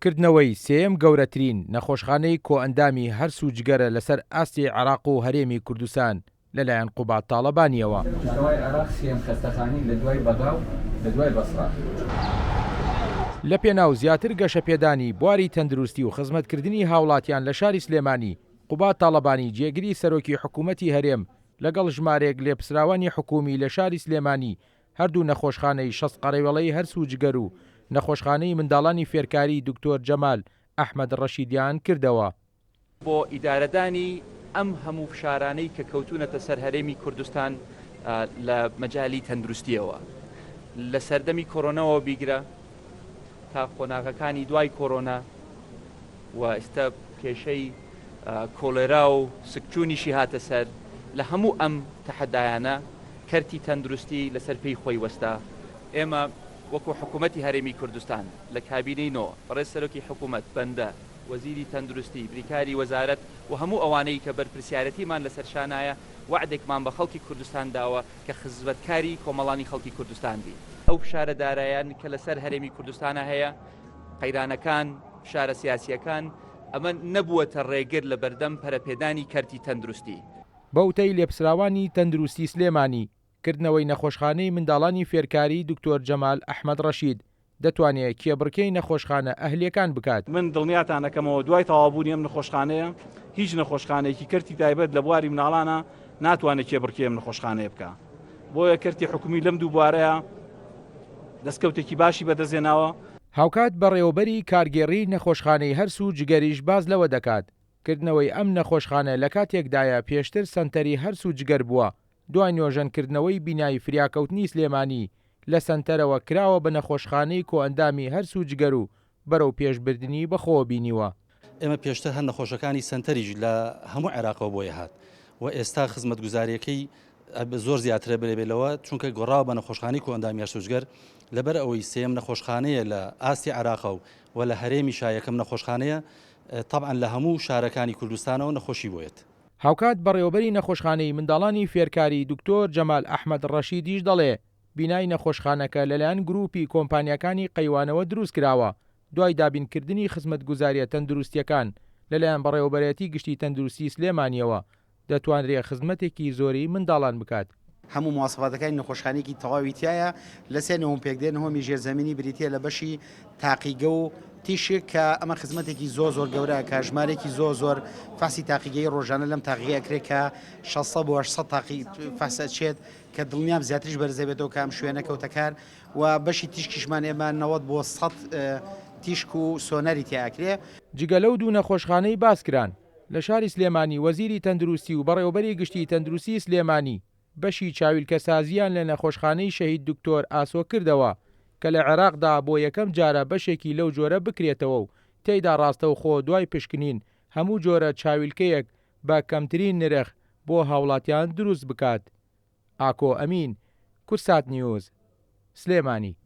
کردنەوەی سێیەم گەورەترین نەخۆشخانەی کۆئەندامی هەر سوودجگەرە لەسەر ئاستی عێراق و هەرێمی کوردستان لەلایەن قوبات تاڵەبانیەوە. لە پێناو زیاتر گەشەپێدانی بواری تەندروستی و خزمەتکردنی هاوڵاتیان لە شاری سلێمانی، قوبات تاڵەبانی جێگیری سەرۆکی حکوومەتی هەرێم لەگەڵ ژمارێک لێپسراوانی حکومی لە شاری سلێمانی هەردوو نەخۆشخانەی 6 قەڕێوەڵەی هەر سوودجگەر و نەخۆشخانەی منداڵانی فێرکاری دکتۆر جەمال ئەحمەد ڕەشیدیان کردەوە. بۆ ئیدارەدانی ئەم هەموو فشارانەی کە کەوتونەتە سەر هەرێمی کوردستان لە مەجالی تەندروستیەوە لە سەردەمی کۆرۆنەوە بیگرە تا قۆناغەکانی دوای کۆرۆنا و ئێستا کێشەی کۆلێرا و سکچوونیشی هاتە سەر، لە هەموو ئەم تەحەدایانە کەرتی تەندروستی لەسەر پێی خۆی وەستا. ئێمە وەکو حکوومەتی هەرێمی کوردستان لە کابینەی نۆ ڕێز سەرۆکی حکوومەت بەندە وەزیری تەندروستی بریکاری وەزارەت و هەموو ئەوانەی کە بەرپرسیارەتیمان لەسەر شانایە وعدێکمان بە خەڵکی کوردستان داوە کە خزمەتکاری کۆمەڵانی خەڵکی کوردستان بی. ئەو فشارە دارایان کە لەسەر هەرێمی کوردستانە هەیە، قەیرانەکان، فشارە سیاسیەکان، ئەمە نەبووەتە ڕێگر لە بەردەم پەرەپێدانی کەرتی تەندروستی. بەوتەی لێپسراوانی تەندروستی سلێمانی، کردنەوەی نەخۆشخانەی منداڵانی فێرکاری دکتۆر جەمال ئەحمەد ڕەشید دەتوانێت کێبڕکەی نەخۆشخانە ئەهلیەکان بکات. من دڵنیاتان دەکەمەوە دوای تەواوبوونی ئەم نەخۆشخانەیە هیچ نەخۆشخانەیەکی کەرتی تایبەت لە بواری مناڵانە ناتوانێت کێبڕکەی ئەم نەخۆشخانەیە بکە. بۆیە کەرتی حکومی لەم دوو بوارەیە دەستکەوتێکی باشی بەدەستێناوە. هاوکات بەڕێوەبەری کارگێڕی نەخۆشخانەی هەر سوودجگەریش باز لەوە دەکات کردنەوەی ئەم نەخۆشخانە لە کاتێکدایە پێشتر سەنتەری هەر سوودجگەر بووە، دوای نوێژەنکردنەوەی بینایی فریاکەوتنی سلێمانی لە سەنتەرەوە کراوە بە نەخۆشخانەی کۆئەندامی هەر سوودجگەر و بەرەو پێشبردننی بەخۆوە بینیوە. ئێمە پێشتر هەر نەخۆشەکانی سەنتەریش لە هەموو عێراقەوە بۆیە هات و ئێستا خزمەتگوزاریەکەی زۆر زیاترە بێبێلەوە چونکە گۆڕاوە بە نەخۆشخانەی کۆئەندامی هەر سوودجگەر لەبەر ئەوەی سێم نەخۆشخانەیە لە ئاستی عێراقە و لە هەرێمی شایەکەم نەخۆشخانەیە طبعاً لە هەموو شارەکانی کوردستانەوە نەخۆشی بۆیێت. هاوکات بەڕێوەبەری نەخۆشخانەی منداڵانی فێرکاری دکتۆر جەمال ئەحمەد ڕەشیدیش دەڵێ بینای نەخۆشخانەکە لەلایەن گروپی کۆمپانیەکانی قەیوانەوە دروست کراوە دوای دابینکردنی خزمەتگوزاریە تەندروستیەکان لەلایەن بەڕێوەبەرێتی گشتی تەندروستی سلێمانیەوە دەتوانرێت خزمەتێکی زۆری منداڵان بکات. هەموو مواصفاتەکانی نەخۆشخانەیەکی تەواوی تایە لە سێنەوەم پێکدێن هۆمی ژێرزەمینی بریتە لە بەشی تاقیگە و تیشێک کە ئەمە خزمەتێکی زۆر گەورە کە ژمارێکی زۆر فاسی تاقیگەی ڕۆژانە لەم تاقیگەیە کرێت کە 600 بۆ 800 تاقی فاسە چێت کە دڵنیام زیاتریش بەرزەبێتەوە کە ئەم شوێنە کەوتەکار و بەشی تیشکیشمان ئێمە 90 بۆ 100 تیشک و سۆنەری تیاکرێ. جگە لەو دوو نەخۆشخانەی باسکران لە شاری سلێمانی وەزیری تەندروستی و بەڕێوەبەری گشتی تەندروستی سلێمانی بەشی چاویلکە سازیان لە نەخۆشخانەی شەهید دکتۆر ئاسۆ کردەوە کە لە عێراقدا بۆ یەکەم جارە بەشێکی لەو جۆرە بکرێتەوە و تێیدا ڕاستەوخۆ دوای پشکنین هەموو جۆرە چاویلکەیەک بە کەمترین نرخ بۆ هاوڵاتیان دروست بکات. ئاکۆ ئەمین، کورسات نیوز، سلێمانی.